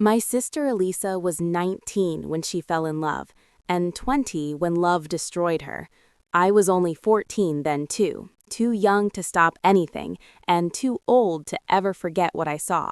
My sister Elisa was 19 when she fell in love, and 20 when love destroyed her. I was only 14 then too young to stop anything, and too old to ever forget what I saw.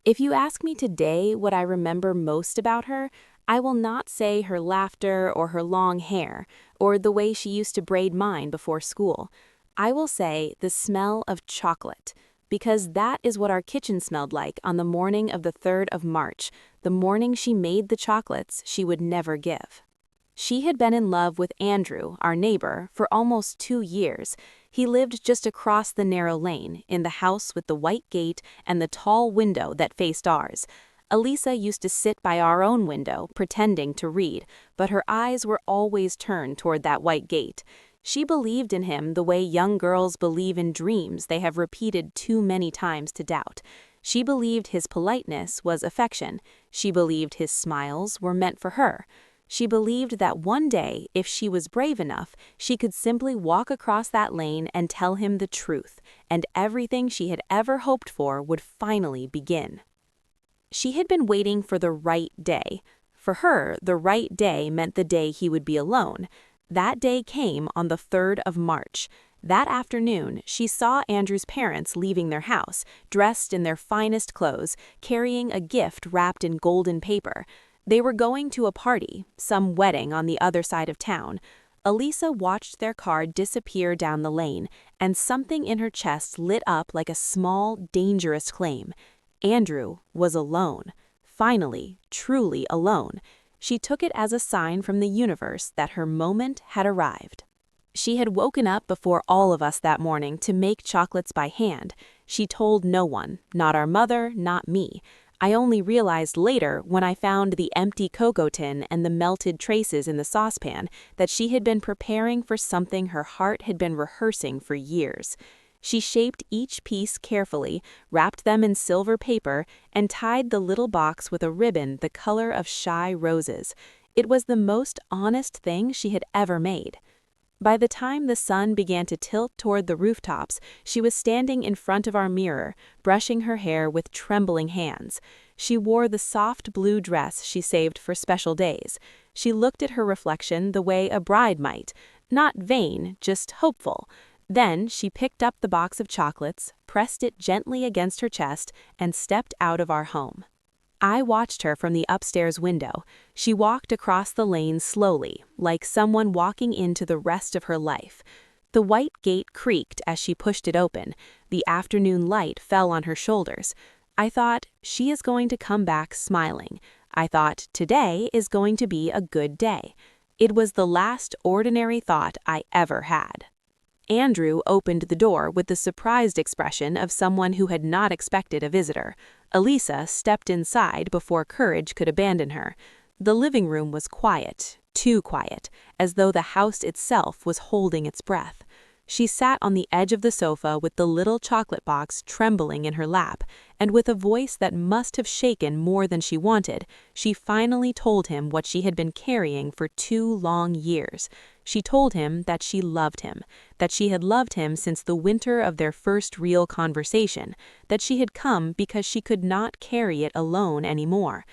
If you ask me today what I remember most about her, I will not say her laughter or her long hair, or the way she used to braid mine before school. I will say the smell of chocolate, because that is what our kitchen smelled like on the morning of the 3rd of March, the morning she made the chocolates she would never give. She had been in love with Andrew, our neighbor, for almost 2 years. He lived just across the narrow lane, in the house with the white gate and the tall window that faced ours. Elisa used to sit by our own window, pretending to read, but her eyes were always turned toward that white gate. She believed in him the way young girls believe in dreams they have repeated too many times to doubt. She believed his politeness was affection. She believed his smiles were meant for her. She believed that one day, if she was brave enough, she could simply walk across that lane and tell him the truth, and everything she had ever hoped for would finally begin. She had been waiting for the right day. For her, the right day meant the day he would be alone. That day came on the 3rd of March. That afternoon, she saw Andrew's parents leaving their house, dressed in their finest clothes, carrying a gift wrapped in golden paper. They were going to a party, some wedding on the other side of town. Elisa watched their car disappear down the lane, and something in her chest lit up like a small, dangerous flame. Andrew was alone. Finally, truly alone. She took it as a sign from the universe that her moment had arrived. She had woken up before all of us that morning to make chocolates by hand. She told no one, not our mother, not me. I only realized later, when I found the empty cocoa tin and the melted traces in the saucepan, that she had been preparing for something her heart had been rehearsing for years. She shaped each piece carefully, wrapped them in silver paper, and tied the little box with a ribbon the color of shy roses. It was the most honest thing she had ever made. By the time the sun began to tilt toward the rooftops, she was standing in front of our mirror, brushing her hair with trembling hands. She wore the soft blue dress she saved for special days. She looked at her reflection the way a bride might, not vain, just hopeful. Then she picked up the box of chocolates, pressed it gently against her chest, and stepped out of our home. I watched her from the upstairs window. She walked across the lane slowly, like someone walking into the rest of her life. The white gate creaked as she pushed it open. The afternoon light fell on her shoulders. I thought, she is going to come back smiling. I thought, today is going to be a good day. It was the last ordinary thought I ever had. Andrew opened the door with the surprised expression of someone who had not expected a visitor. Elisa stepped inside before courage could abandon her. The living room was quiet, too quiet, as though the house itself was holding its breath. She sat on the edge of the sofa with the little chocolate box trembling in her lap, and with a voice that must have shaken more than she wanted, she finally told him what she had been carrying for 2 long years. She told him that she loved him, that she had loved him since the winter of their first real conversation, that she had come because she could not carry it alone anymore.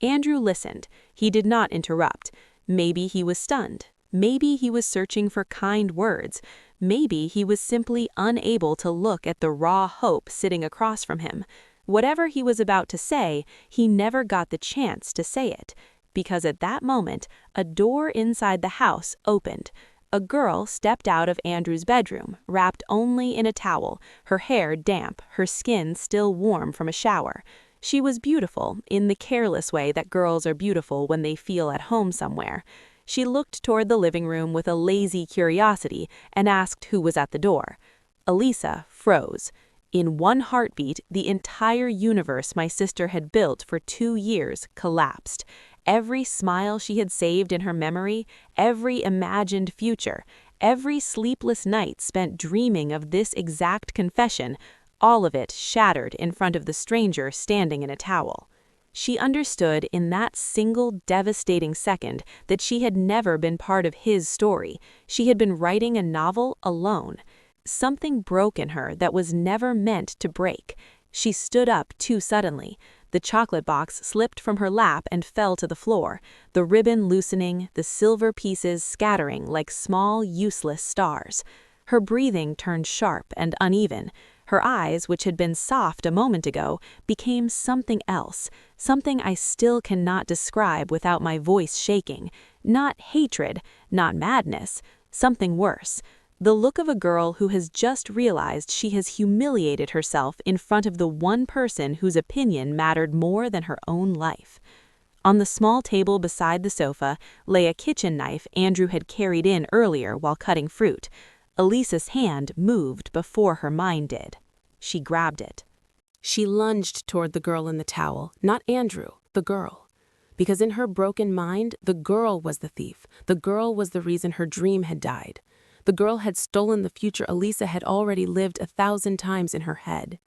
Andrew listened. He did not interrupt. Maybe he was stunned. Maybe he was searching for kind words. Maybe he was simply unable to look at the raw hope sitting across from him. Whatever he was about to say, he never got the chance to say it, because at that moment, a door inside the house opened. A girl stepped out of Andrew's bedroom, wrapped only in a towel, her hair damp, her skin still warm from a shower. She was beautiful, in the careless way that girls are beautiful when they feel at home somewhere. She looked toward the living room with a lazy curiosity and asked who was at the door. Elisa froze. In one heartbeat, the entire universe my sister had built for 2 years collapsed. Every smile she had saved in her memory, every imagined future, every sleepless night spent dreaming of this exact confession, all of it shattered in front of the stranger standing in a towel. She understood in that single devastating second that she had never been part of his story. She had been writing a novel alone. Something broke in her that was never meant to break. She stood up too suddenly. The chocolate box slipped from her lap and fell to the floor, the ribbon loosening, the silver pieces scattering like small, useless stars. Her breathing turned sharp and uneven. Her eyes, which had been soft a moment ago, became something else, something I still cannot describe without my voice shaking. Not hatred, not madness, something worse. The look of a girl who has just realized she has humiliated herself in front of the one person whose opinion mattered more than her own life. On the small table beside the sofa lay a kitchen knife Andrew had carried in earlier while cutting fruit. Elisa's hand moved before her mind did. She grabbed it. She lunged toward the girl in the towel, not Andrew, the girl. Because in her broken mind, the girl was the thief. The girl was the reason her dream had died. The girl had stolen the future Elisa had already lived 1,000 times in her head.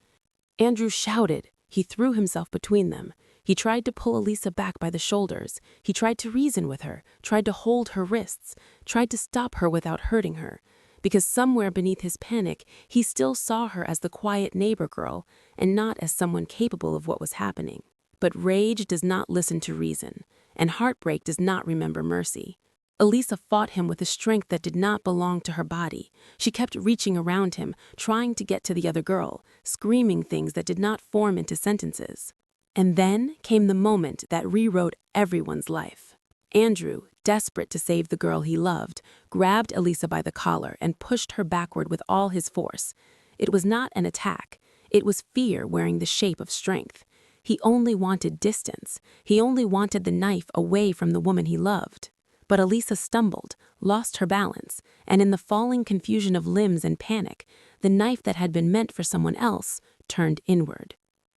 Andrew shouted. He threw himself between them. He tried to pull Elisa back by the shoulders. He tried to reason with her, tried to hold her wrists, tried to stop her without hurting her. Because somewhere beneath his panic, he still saw her as the quiet neighbor girl, and not as someone capable of what was happening. But rage does not listen to reason, and heartbreak does not remember mercy. Elisa fought him with a strength that did not belong to her body. She kept reaching around him, trying to get to the other girl, screaming things that did not form into sentences. And then came the moment that rewrote everyone's life. Andrew, desperate to save the girl he loved, grabbed Elisa by the collar and pushed her backward with all his force. It was not an attack. It was fear wearing the shape of strength. He only wanted distance. He only wanted the knife away from the woman he loved. But Elisa stumbled, lost her balance, and in the falling confusion of limbs and panic, the knife that had been meant for someone else turned inward.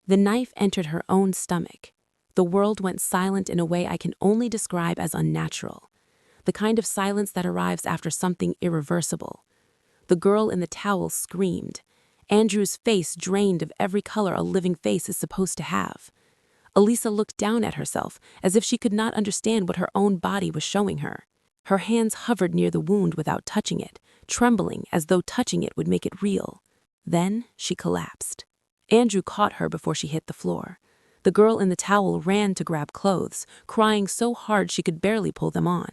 The knife entered her own stomach. The world went silent in a way I can only describe as unnatural. The kind of silence that arrives after something irreversible. The girl in the towel screamed. Andrew's face drained of every color a living face is supposed to have. Elisa looked down at herself as if she could not understand what her own body was showing her. Her hands hovered near the wound without touching it, trembling as though touching it would make it real. Then she collapsed. Andrew caught her before she hit the floor. The girl in the towel ran to grab clothes, crying so hard she could barely pull them on.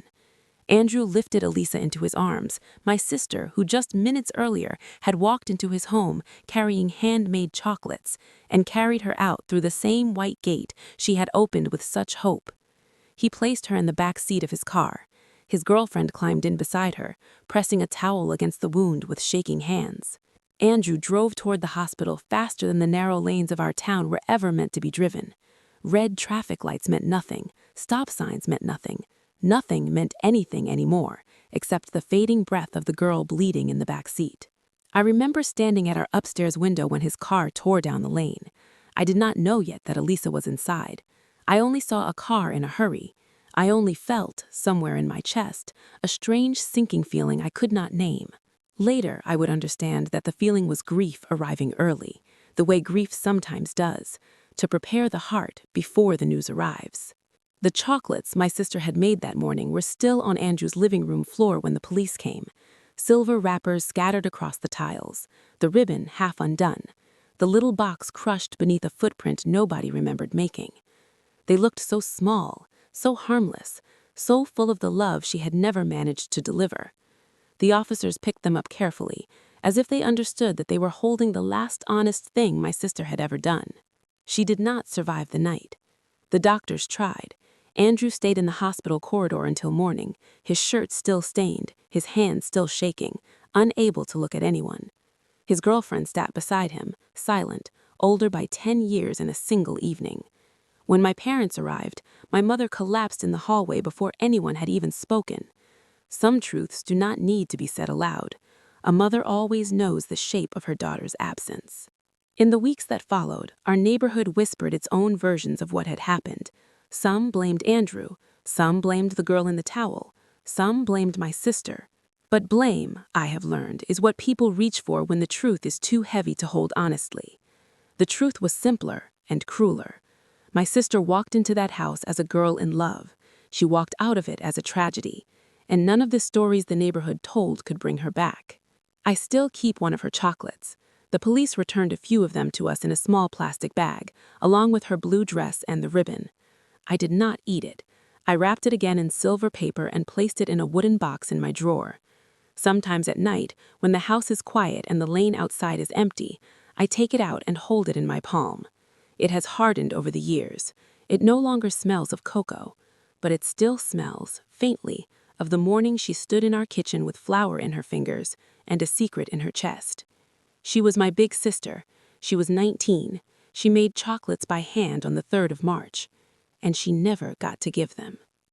Andrew lifted Elisa into his arms, my sister, who just minutes earlier had walked into his home carrying handmade chocolates, and carried her out through the same white gate she had opened with such hope. He placed her in the back seat of his car. His girlfriend climbed in beside her, pressing a towel against the wound with shaking hands. Andrew drove toward the hospital faster than the narrow lanes of our town were ever meant to be driven. Red traffic lights meant nothing. Stop signs meant nothing. Nothing meant anything anymore, except the fading breath of the girl bleeding in the back seat. I remember standing at our upstairs window when his car tore down the lane. I did not know yet that Elisa was inside. I only saw a car in a hurry. I only felt, somewhere in my chest, a strange sinking feeling I could not name. Later, I would understand that the feeling was grief arriving early, the way grief sometimes does, to prepare the heart before the news arrives. The chocolates my sister had made that morning were still on Andrew's living room floor when the police came. Silver wrappers scattered across the tiles, the ribbon half undone, the little box crushed beneath a footprint nobody remembered making. They looked so small, so harmless, so full of the love she had never managed to deliver. The officers picked them up carefully, as if they understood that they were holding the last honest thing my sister had ever done. She did not survive the night. The doctors tried. Andrew stayed in the hospital corridor until morning, his shirt still stained, his hands still shaking, unable to look at anyone. His girlfriend sat beside him, silent, older by 10 years in a single evening. When my parents arrived, my mother collapsed in the hallway before anyone had even spoken. Some truths do not need to be said aloud. A mother always knows the shape of her daughter's absence. In the weeks that followed, our neighborhood whispered its own versions of what had happened. Some blamed Andrew, some blamed the girl in the towel, some blamed my sister. But blame, I have learned, is what people reach for when the truth is too heavy to hold honestly. The truth was simpler and crueler. My sister walked into that house as a girl in love. She walked out of it as a tragedy, and none of the stories the neighborhood told could bring her back. I still keep one of her chocolates. The police returned a few of them to us in a small plastic bag, along with her blue dress and the ribbon. I did not eat it. I wrapped it again in silver paper and placed it in a wooden box in my drawer. Sometimes at night, when the house is quiet and the lane outside is empty, I take it out and hold it in my palm. It has hardened over the years. It no longer smells of cocoa, but it still smells, faintly, of the morning she stood in our kitchen with flour in her fingers and a secret in her chest. She was my big sister. She was 19. She made chocolates by hand on the 3rd of March, and she never got to give them.